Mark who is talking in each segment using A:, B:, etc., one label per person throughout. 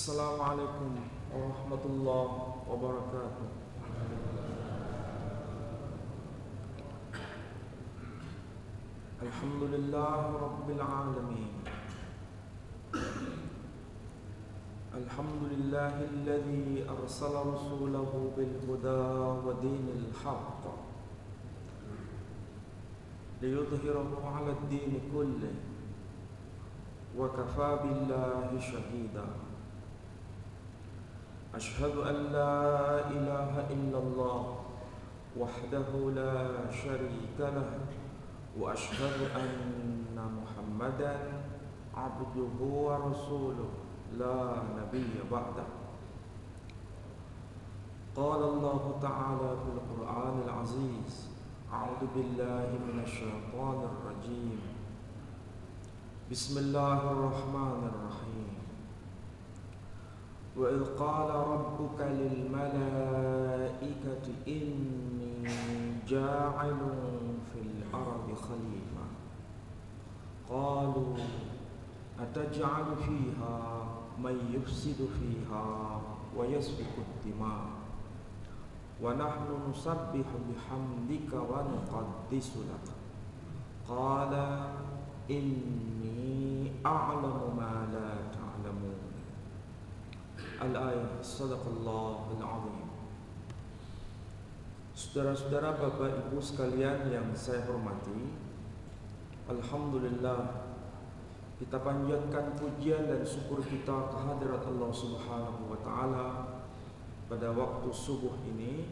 A: Assalamualaikum warahmatullahi wabarakatuh. Alhamdulillahi rabbil alamin. Alhamdulillahilladzi arsala rasulahu bil huda wa dinil haqq liyudhhirahu 'ala ad-din kullih wa kafaa billahi shahida. Ashhadu an la ilaha illallah wahdahu la syarika lah wa ashhadu anna Muhammadan abduhu wa rasuluh la nabiyya ba'dah. Qala Allah ta'ala fil Qur'anil aziz, a'udzu billahi minasy syaithanir rajim. Bismillahirrahmanirrahim. Wa idh qala rabbuka lil malaikati inni ja'ilun fil ardi khalifah qalu ataj'alu fiha man yufsidu fiha wa yasfiku ad-dima wa nahnu nusabbihu bihamdika wa nuqaddisu lak qala inni a'lamu ma la ta'lamun. Al-ayah. Sadaqallahul azim. Saudara-saudara, Bapak Ibu sekalian yang saya hormati, alhamdulillah kita panjatkan pujian dan syukur kita kehadirat Allah Subhanahu wa taala. Pada waktu subuh ini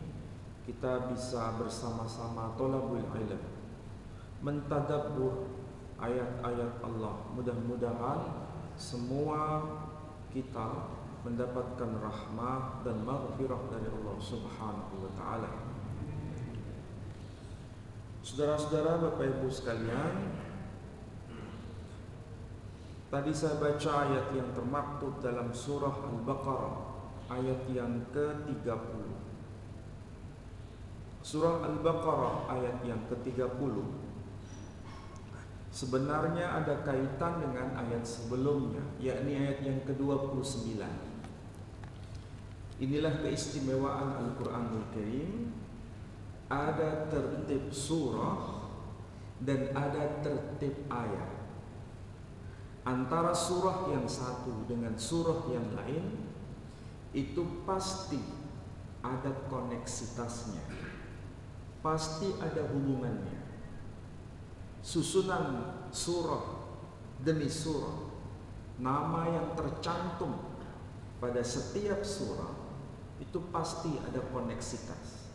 A: kita bisa bersama-sama thalabul ilm, mentadabbur ayat-ayat Allah. Mudah-mudahan semua kita mendapatkan rahmah dan maghfirah dari Allah Subhanahu wa taala. Saudara-saudara, Bapak Ibu sekalian, tadi saya baca ayat yang termaktub dalam surah Al-Baqarah, ayat yang ke-30. Surah Al-Baqarah ayat yang ke-30 sebenarnya ada kaitan dengan ayat sebelumnya, yakni ayat yang ke-29. Inilah keistimewaan Al-Quranul Karim. Ada tertib surah dan ada tertib ayat. Antara surah yang satu dengan surah yang lain itu pasti ada koneksitasnya, pasti ada hubungannya. Susunan surah demi surah, nama yang tercantum pada setiap surah itu pasti ada koneksitas,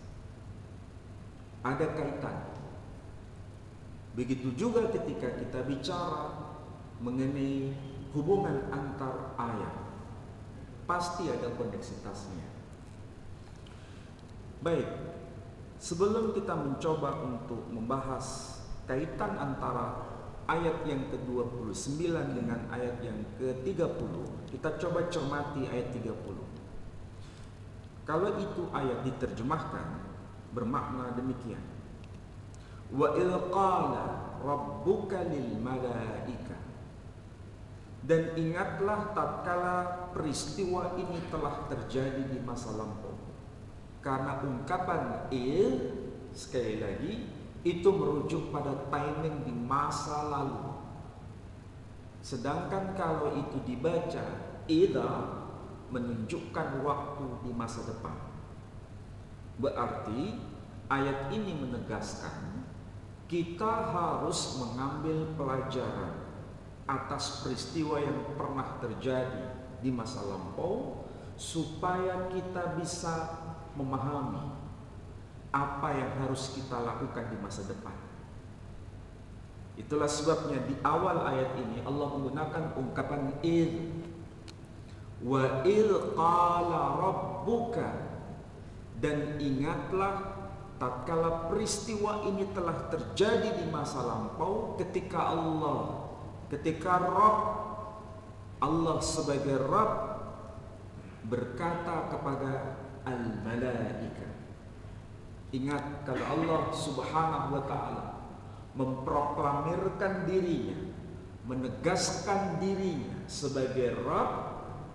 A: ada kaitan. Begitu juga ketika kita bicara mengenai hubungan antar ayat, pasti ada koneksitasnya. Baik, sebelum kita mencoba untuk membahas kaitan antara ayat yang ke-29 dengan ayat yang ke-30, kita coba cermati ayat 30. Kalau itu ayat diterjemahkan bermakna demikian. Wa idh qala rabbuka lil malaika. Dan ingatlah tatkala peristiwa ini telah terjadi di masa lampau. Karena ungkapan sekali lagi itu merujuk pada timing di masa lalu. Sedangkan kalau itu dibaca idza menunjukkan waktu di masa depan. Berarti ayat ini menegaskan kita harus mengambil pelajaran atas peristiwa yang pernah terjadi di masa lampau supaya kita bisa memahami apa yang harus kita lakukan di masa depan. Itulah sebabnya di awal ayat ini Allah menggunakan ungkapan idz. Wa idz qala rabbuka. Dan ingatlah tatkala peristiwa ini telah terjadi di masa lampau ketika Rabb, Allah sebagai Rabb berkata kepada al-malaika. Ingat kalau Allah Subhanahu wa ta'ala memproklamirkan dirinya, menegaskan dirinya sebagai Rabb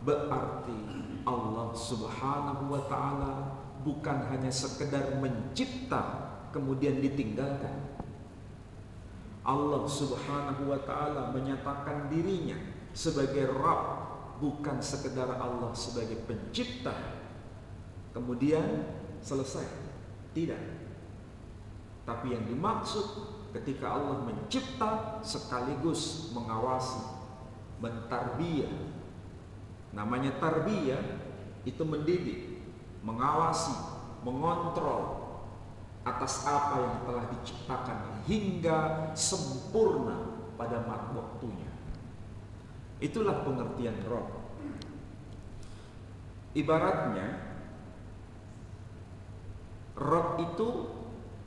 A: berarti Allah Subhanahu wa ta'ala bukan hanya sekedar mencipta kemudian ditinggalkan. Allah Subhanahu wa ta'ala menyatakan dirinya sebagai Rabb, bukan sekedar Allah sebagai pencipta kemudian selesai. Tidak. Tapi yang dimaksud ketika Allah mencipta sekaligus mengawasi, mentarbiyah. Namanya tarbiyah itu mendidik, mengawasi, mengontrol atas apa yang telah diciptakan hingga sempurna pada waktunya. Itulah pengertian Rabb. Ibaratnya Rabb itu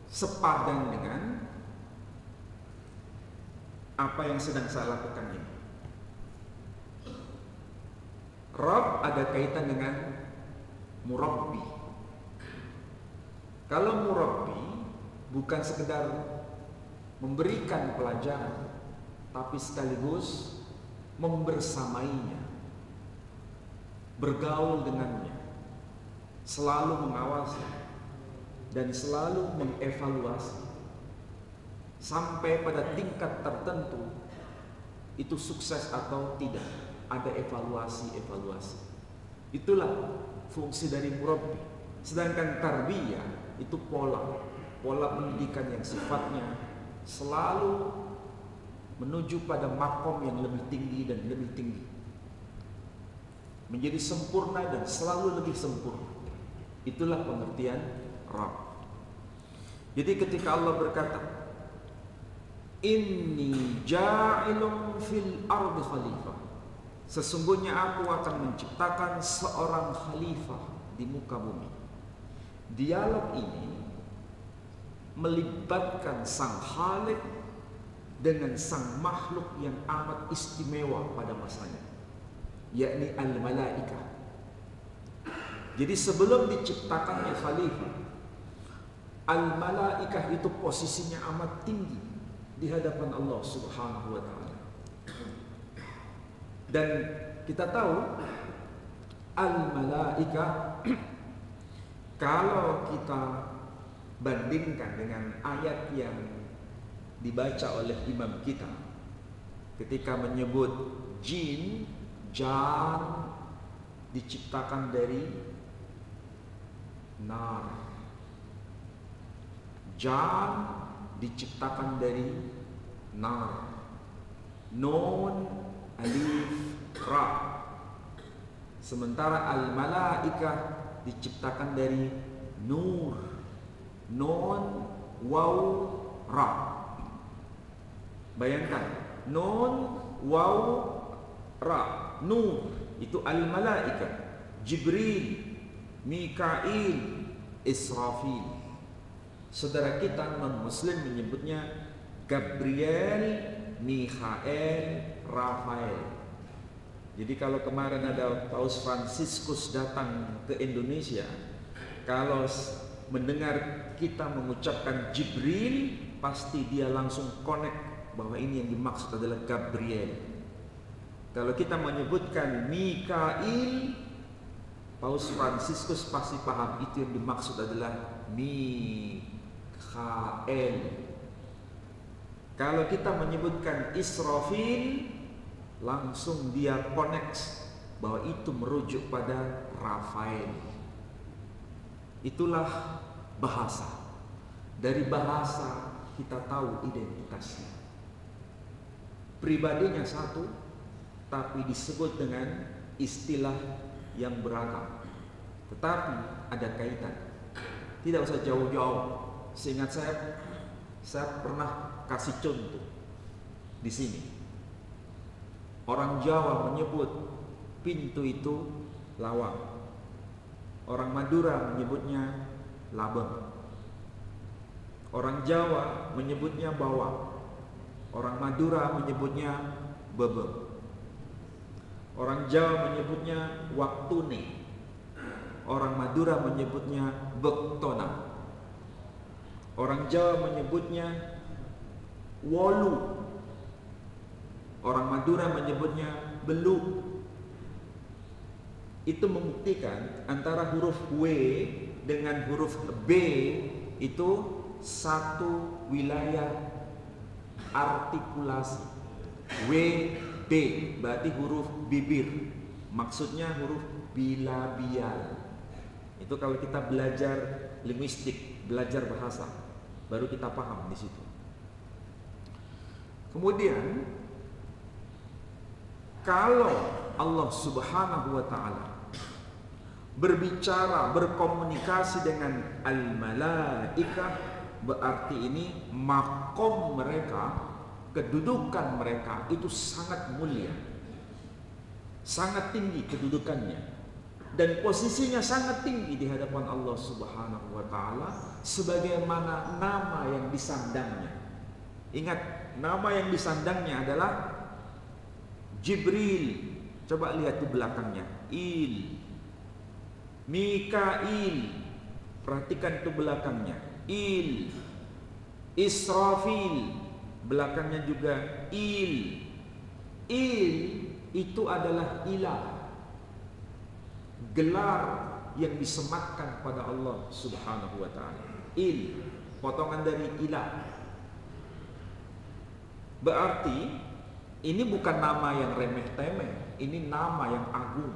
A: sepadan dengan apa yang sedang saya lakukan ini. Rabb ada kaitan dengan murabbi. Kalau murabbi bukan sekedar memberikan pelajaran, tapi sekaligus membersamainya, bergaul dengannya, selalu mengawasi dan selalu mengevaluasi sampai pada tingkat tertentu itu sukses atau tidak. Ada evaluasi. Itulah fungsi dari murabbi. Sedangkan tarbiyah itu pola pendidikan yang sifatnya selalu menuju pada makom yang lebih tinggi dan lebih tinggi, menjadi sempurna dan selalu lebih sempurna. Itulah pengertian Rabb. Jadi ketika Allah berkata, inni ja'ilun fil ardi khalifah, sesungguhnya aku akan menciptakan seorang khalifah di muka bumi. Dialog ini melibatkan sang Khalik dengan sang makhluk yang amat istimewa pada masanya, yakni al-malaikah. Jadi sebelum diciptakannya khalifah, al-malaikah itu posisinya amat tinggi di hadapan Allah Subhanahu wa ta'ala. Dan kita tahu al-malaikah kalau kita bandingkan dengan ayat yang dibaca oleh imam kita ketika menyebut jin, jan diciptakan dari nar, jan diciptakan dari nar, nun alif ra. Sementara al-malaikah diciptakan dari nur, nun waw ra. Bayangkan, nun waw ra, nur itu al-malaikah, Jibril, Mikail, Israfil. Saudara kita non-muslim menyebutnya Gabriel, Mikhael, Rafael. Jadi kalau kemarin ada Paus Fransiskus datang ke Indonesia, kalau mendengar kita mengucapkan Jibril, pasti dia langsung connect bahwa ini yang dimaksud adalah Gabriel. Kalau kita menyebutkan Mikail, Paus Fransiskus pasti paham itu yang dimaksud adalah Mikhael. Kalau kita menyebutkan Israfil, langsung dia connect bahwa itu merujuk pada Rafael. Itulah bahasa. Dari bahasa kita tahu identitasnya. Pribadinya satu, tapi disebut dengan istilah yang beragam, tetapi ada kaitan. Tidak usah jauh-jauh. Seingat saya pernah kasih contoh di sini. Orang Jawa menyebut pintu itu lawang. Orang Madura menyebutnya labeng. Orang Jawa menyebutnya bawang. Orang Madura menyebutnya bebeng. Orang Jawa menyebutnya waktune. Orang Madura menyebutnya bektona. Orang Jawa menyebutnya wolu. Orang Madura menyebutnya beluk. itu membuktikan antara huruf W dengan huruf B itu satu wilayah artikulasi. W, B berarti huruf bibir, maksudnya huruf bilabial. Itu kalau kita belajar linguistik, belajar bahasa, baru kita paham di situ. Kemudian kalau Allah Subhanahu wa taala berbicara, berkomunikasi dengan al-malaikah, berarti ini makom mereka, kedudukan mereka itu sangat mulia, sangat tinggi kedudukannya, dan posisinya sangat tinggi di hadapan Allah Subhanahu wa taala sebagaimana nama yang disandangnya. Ingat, nama yang disandangnya adalah Jibril. Coba lihat di belakangnya, Il, Mikail, perhatikan itu belakangnya, Il, Israfil, belakangnya juga Il. Il itu adalah ilah, gelar yang disematkan pada Allah Subhanahu wa taala. Il, potongan dari ilah. Berarti ini bukan nama yang remeh-temeh, ini nama yang agung,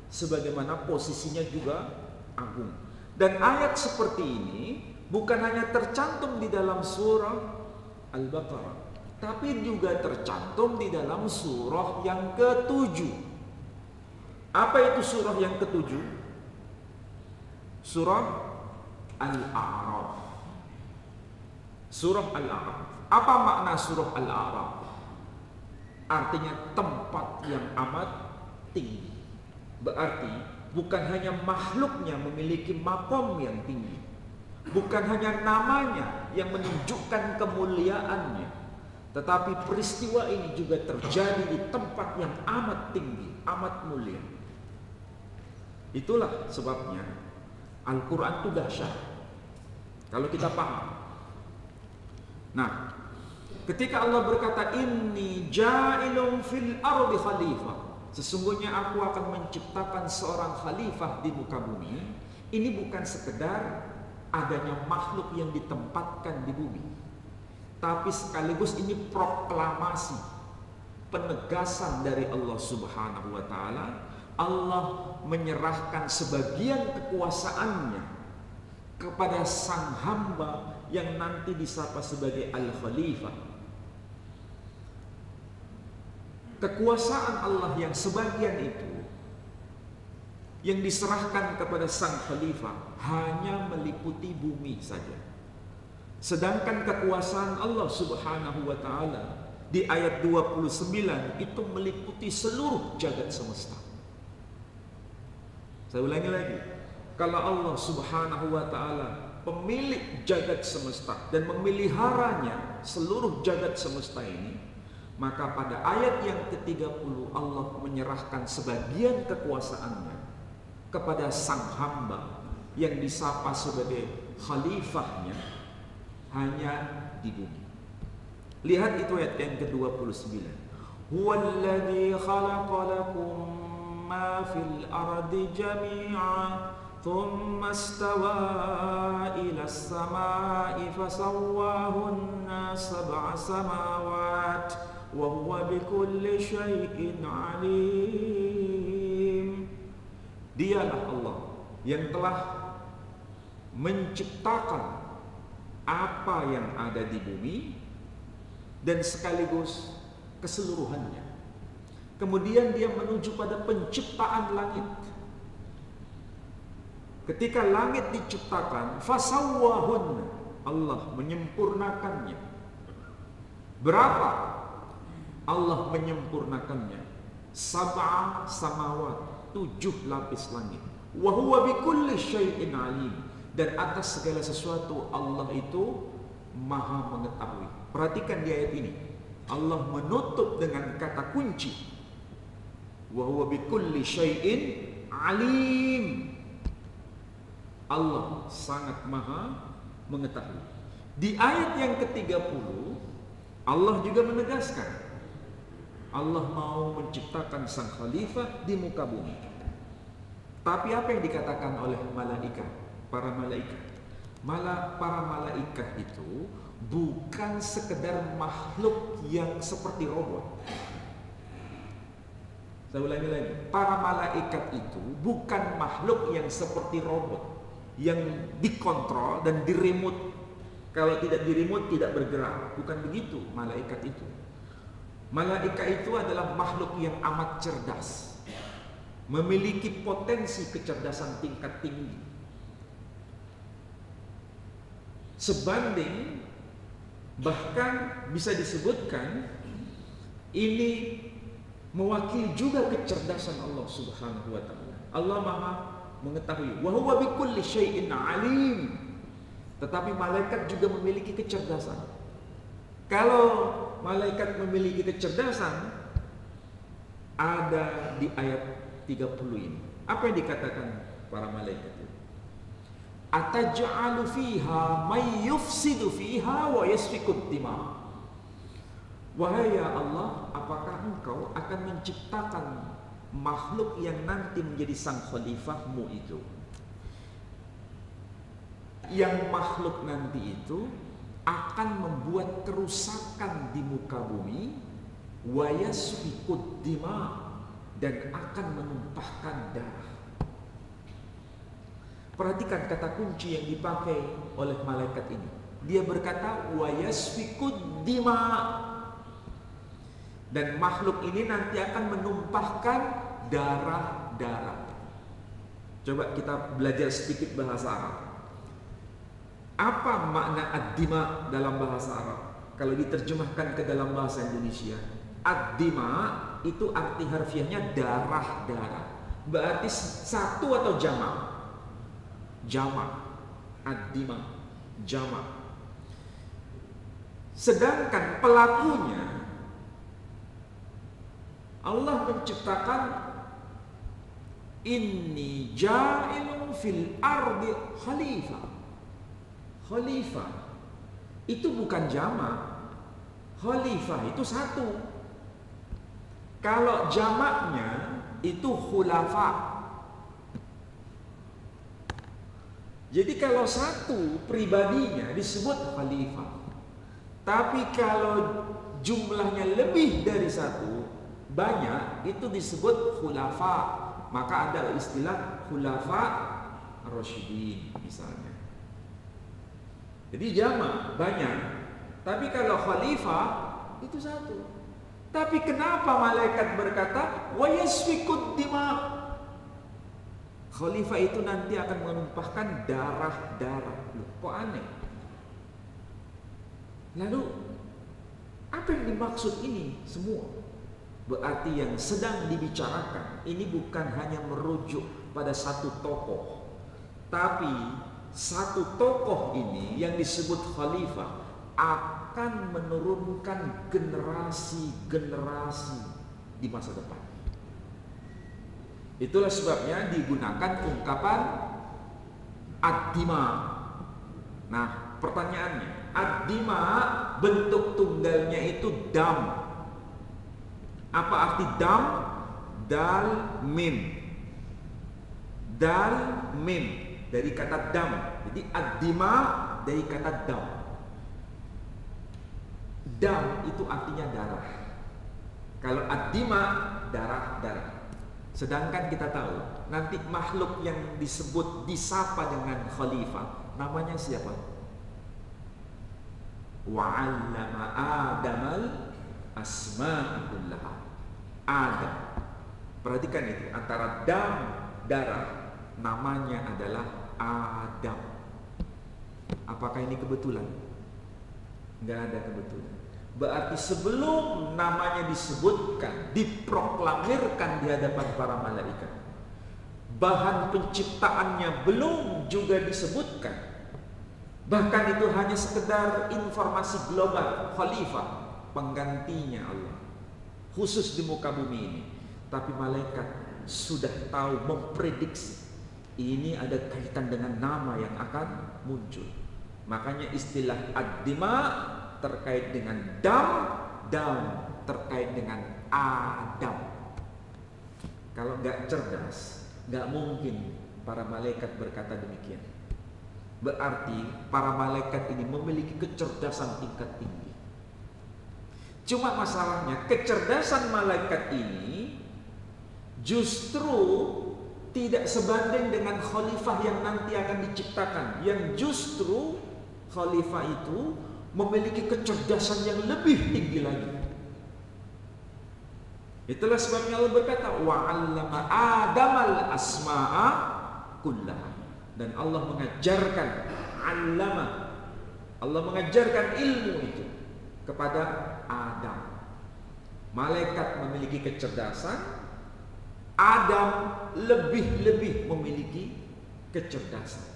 A: sebagaimana posisinya juga agung. Dan ayat seperti ini bukan hanya tercantum di dalam surah Al-Baqarah, tapi juga tercantum di dalam surah yang ke-7. Apa itu surah yang ke-7? Surah Al-A'raf. Surah Al-A'raf. Apa makna surah Al-A'raf? Artinya tempat yang amat tinggi. Berarti bukan hanya makhluknya memiliki makom yang tinggi, bukan hanya namanya yang menunjukkan kemuliaannya, tetapi peristiwa ini juga terjadi di tempat yang amat tinggi, amat mulia. Itulah sebabnya Al-Quran itu dahsyat kalau kita paham. Nah, ketika Allah berkata, Inni ja'ilun fil ardi khalifah, sesungguhnya aku akan menciptakan seorang khalifah di muka bumi, ini bukan sekedar adanya makhluk yang ditempatkan di bumi, tapi sekaligus ini proklamasi, penegasan dari Allah Subhanahu wa taala. Allah menyerahkan sebagian kekuasaannya kepada sang hamba yang nanti disapa sebagai Al-Khalifah. Kekuasaan Allah yang sebagian itu yang diserahkan kepada sang khalifah hanya meliputi bumi saja. Sedangkan kekuasaan Allah Subhanahu wa taala di ayat 29 itu meliputi seluruh jagat semesta. Saya ulangi lagi. Kalau Allah Subhanahu wa taala pemilik jagat semesta dan memeliharanya seluruh jagat semesta ini, maka pada ayat yang ke-30 Allah menyerahkan sebagian kekuasaannya kepada sang hamba yang disapa sebagai khalifahnya hanya di bumi. Lihat itu ayat yang ke-29. Huwallazi khalaqa lakum ma fil ardi jami'an thumma istawa ila as-sama'i fasawwahunna sab'a samawat wa huwa bikulli syai'in alim. Dialah Allah yang telah menciptakan apa yang ada di bumi dan sekaligus keseluruhannya. Kemudian dia menuju pada penciptaan langit. Ketika langit diciptakan, fasawwahun, Allah menyempurnakannya. Berapa Allah menyempurnakannya? Sab'a samawat, 7 lapis langit. Wa huwa bikulli syai'in alim, dan atas segala sesuatu Allah itu maha mengetahui. Perhatikan di ayat ini, Allah menutup dengan kata kunci, wa huwa bikulli syai'in alim. Allah sangat maha mengetahui. Di ayat yang ke-30 Allah juga menegaskan Allah mau menciptakan sang khalifah di muka bumi. Tapi apa yang dikatakan oleh malaikat, para malaikat? Para malaikat itu bukan sekedar makhluk yang seperti robot. Saya ulangi lagi, para malaikat itu bukan makhluk yang seperti robot, yang dikontrol dan diremut. Kalau tidak diremut tidak bergerak. Bukan begitu malaikat itu. Malaikat itu adalah makhluk yang amat cerdas, memiliki potensi kecerdasan tingkat tinggi. Sebanding, bahkan bisa disebutkan ini mewakili juga kecerdasan Allah Subhanahu wa taala. Allah Maha mengetahui, wa huwa bikulli syai'in alim. Tetapi malaikat juga memiliki kecerdasan. Kalau malaikat memiliki kecerdasan, ada di ayat 30 ini. Apa yang dikatakan para malaikat itu? Ataj'alu fiha may yufsidu fiha wa yasfikud dima. Wahai ya Allah, apakah engkau akan menciptakan makhluk yang nanti menjadi sang khalifahmu itu? Yang makhluk nanti itu akan membuat kerusakan di muka bumi, wa yasfikud dima, dan akan menumpahkan darah. Perhatikan kata kunci yang dipakai oleh malaikat ini. Dia berkata wa yasfikud dima, dan makhluk ini nanti akan menumpahkan darah-darah. Coba kita belajar sedikit bahasa Arab. Apa makna ad-dima dalam bahasa Arab? Kalau diterjemahkan ke dalam bahasa Indonesia, ad-dima itu arti harfiahnya darah-darah. Berarti satu atau jamak? Jamak. Ad-dima, jamak. Sedangkan pelakunya Allah menciptakan inni ja'ilun fil ardi khalifah. Khalifah itu bukan jamak. Khalifah itu satu. Kalau jamaknya itu khulafa. Jadi kalau satu pribadinya disebut khalifah. Tapi kalau jumlahnya lebih dari satu, banyak, itu disebut khulafa. Maka ada istilah khulafa ar-rasyidin misalnya. Jadi jamak banyak, tapi kalau khalifah itu satu. Tapi kenapa malaikat berkata wa yasfikud dima? Khalifah itu nanti akan menumpahkan darah-darah. Loh, kok aneh? Lalu apa yang dimaksud ini semua? Berarti yang sedang dibicarakan ini bukan hanya merujuk pada satu tokoh, tapi satu tokoh ini yang disebut khalifah akan menurunkan generasi-generasi di masa depan. Itulah sebabnya digunakan ungkapan ad-dima. Nah, pertanyaannya, ad-dima bentuk tunggalnya itu dam. Apa arti dam? Dal mim. Dal mim dari kata dam. Jadi ad-dima dari kata dam. Dam itu artinya darah. Kalau ad-dima darah-darah. Sedangkan kita tahu nanti makhluk yang disebut disapa dengan khalifah namanya siapa? Wa 'allama Adamal asma'a kullaha. Adam. Perhatikan itu, antara dam darah namanya adalah Adam. Apakah ini kebetulan? Enggak ada kebetulan. Berarti sebelum namanya disebutkan, diproklamirkan di hadapan para malaikat, bahan penciptaannya belum juga disebutkan. Bahkan itu hanya sekedar informasi global, khalifah, penggantinya Allah, khusus di muka bumi ini. Tapi malaikat sudah tahu, memprediksi ini ada kaitan dengan nama yang akan muncul. Makanya istilah ad-dima terkait dengan dam terkait dengan Adam. Kalau nggak cerdas, Nggak mungkin para malaikat berkata demikian. Berarti para malaikat ini memiliki kecerdasan tingkat tinggi. Cuma masalahnya kecerdasan malaikat ini justru tidak sebanding dengan khalifah yang nanti akan diciptakan. Yang justru khalifah itu memiliki kecerdasan yang lebih tinggi lagi. Itulah sebabnya Allah berkata, wa'allama Adamal asma'a kullaha. Dan Allah mengajarkan Allah mengajarkan ilmu itu kepada Adam. Malaikat memiliki kecerdasan, Adam lebih-lebih memiliki kecerdasan.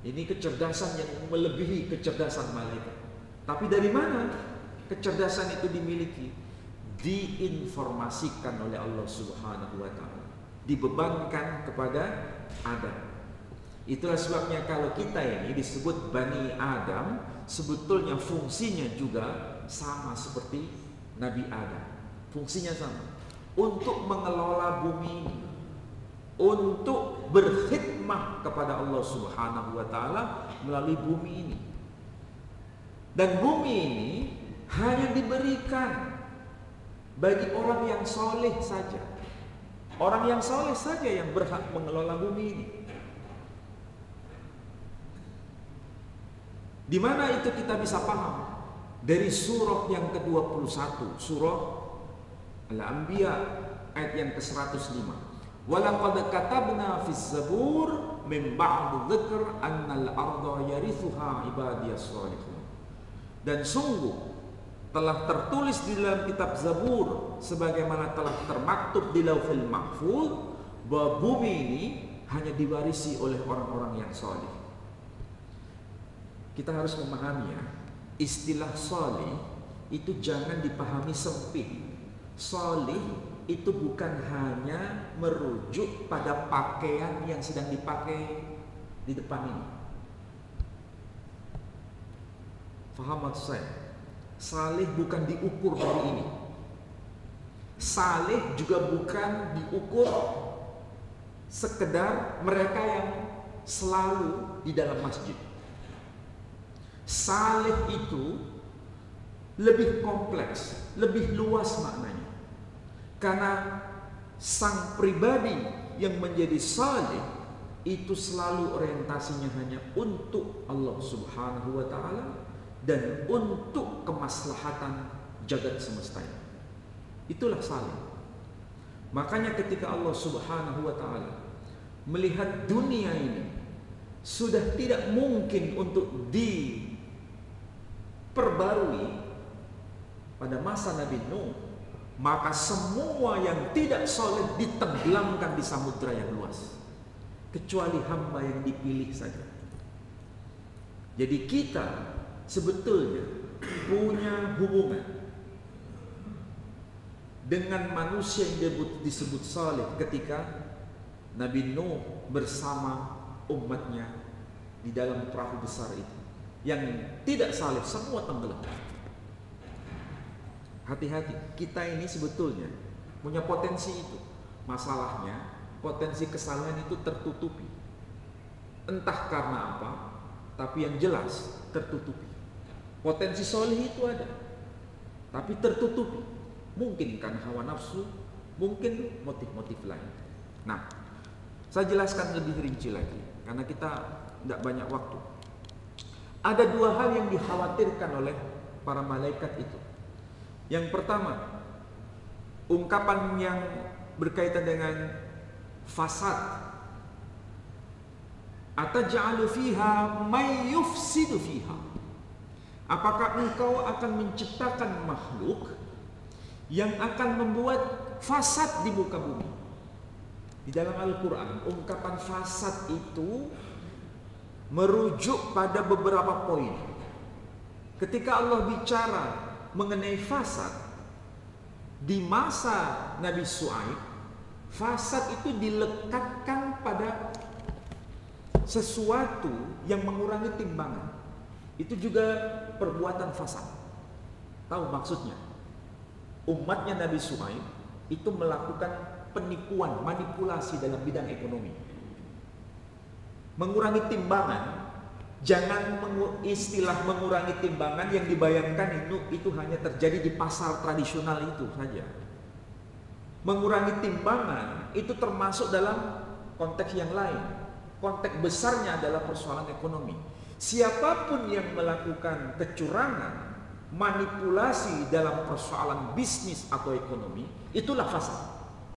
A: Ini kecerdasan yang melebihi kecerdasan malaikat. Tapi dari mana kecerdasan itu dimiliki? Diinformasikan oleh Allah Subhanahu wa ta'ala, dibebankan kepada Adam. Itulah sebabnya kalau kita ini disebut Bani Adam, sebetulnya fungsinya juga sama seperti Nabi Adam. Fungsinya sama, untuk mengelola bumi ini, untuk berkhidmah kepada Allah Subhanahu wa ta'ala melalui bumi ini. Dan bumi ini hanya diberikan bagi orang yang soleh saja. Orang yang soleh saja yang berhak mengelola bumi ini. Di mana itu kita bisa paham? Dari surah yang ke-21, surah Al-Anbiya ayat yang ke-105. Walaqad katabna fis zabur min ba'd dzikr annal arda yarithuha ibadiyas shalihun. Dan sungguh telah tertulis di dalam kitab Zabur sebagaimana telah termaktub di Lauhul Mahfuz bahwa bumi ini hanya diwarisi oleh orang-orang yang saleh. Kita harus memahami ya, istilah saleh itu jangan dipahami sempit. Saleh itu bukan hanya merujuk pada pakaian yang sedang dipakai di depan ini. Faham maksud saya? Saleh bukan diukur dari ini. Saleh juga bukan diukur sekedar mereka yang selalu di dalam masjid. Saleh itu lebih kompleks, lebih luas maknanya. Karena sang pribadi yang menjadi saleh itu selalu orientasinya hanya untuk Allah Subhanahu wa ta'ala dan untuk kemaslahatan jagat semesta ini. Itulah saleh. Makanya ketika Allah Subhanahu wa ta'ala melihat dunia ini sudah tidak mungkin untuk diperbarui pada masa Nabi Nuh, maka semua yang tidak saleh ditenggelamkan di samudra yang luas, kecuali hamba yang dipilih saja. Jadi kita sebetulnya punya hubungan dengan manusia yang disebut saleh ketika Nabi Nuh bersama umatnya di dalam perahu besar itu. Yang tidak saleh semua tenggelam. Hati-hati, kita ini sebetulnya punya potensi itu. Masalahnya potensi kesalahan itu tertutupi. Entah karena apa, tapi yang jelas tertutupi. Potensi soleh itu ada, tapi tertutupi. Mungkin karena hawa nafsu, mungkin motif-motif lain. Nah, saya jelaskan lebih rinci lagi, karena kita tidak banyak waktu. Ada dua hal yang dikhawatirkan oleh para malaikat itu. Yang pertama, ungkapan yang berkaitan dengan fasad. Ataj'alu fiha may yufsidu fiha. Apakah engkau akan menciptakan makhluk yang akan membuat fasad di muka bumi? Di dalam Al-Quran, ungkapan fasad itu merujuk pada beberapa poin. Ketika Allah bicara mengenai fasad di masa Nabi Shu'aib, fasad itu dilekatkan pada sesuatu yang mengurangi timbangan. Itu juga perbuatan fasad. Tahu maksudnya? Umatnya Nabi Shu'aib itu melakukan penipuan, manipulasi dalam bidang ekonomi. Mengurangi timbangan, jangan istilah mengurangi timbangan yang dibayangkan itu hanya terjadi di pasar tradisional itu saja. Mengurangi timbangan itu termasuk dalam konteks yang lain. Konteks besarnya adalah persoalan ekonomi. Siapapun yang melakukan kecurangan, manipulasi dalam persoalan bisnis atau ekonomi, itulah fasad.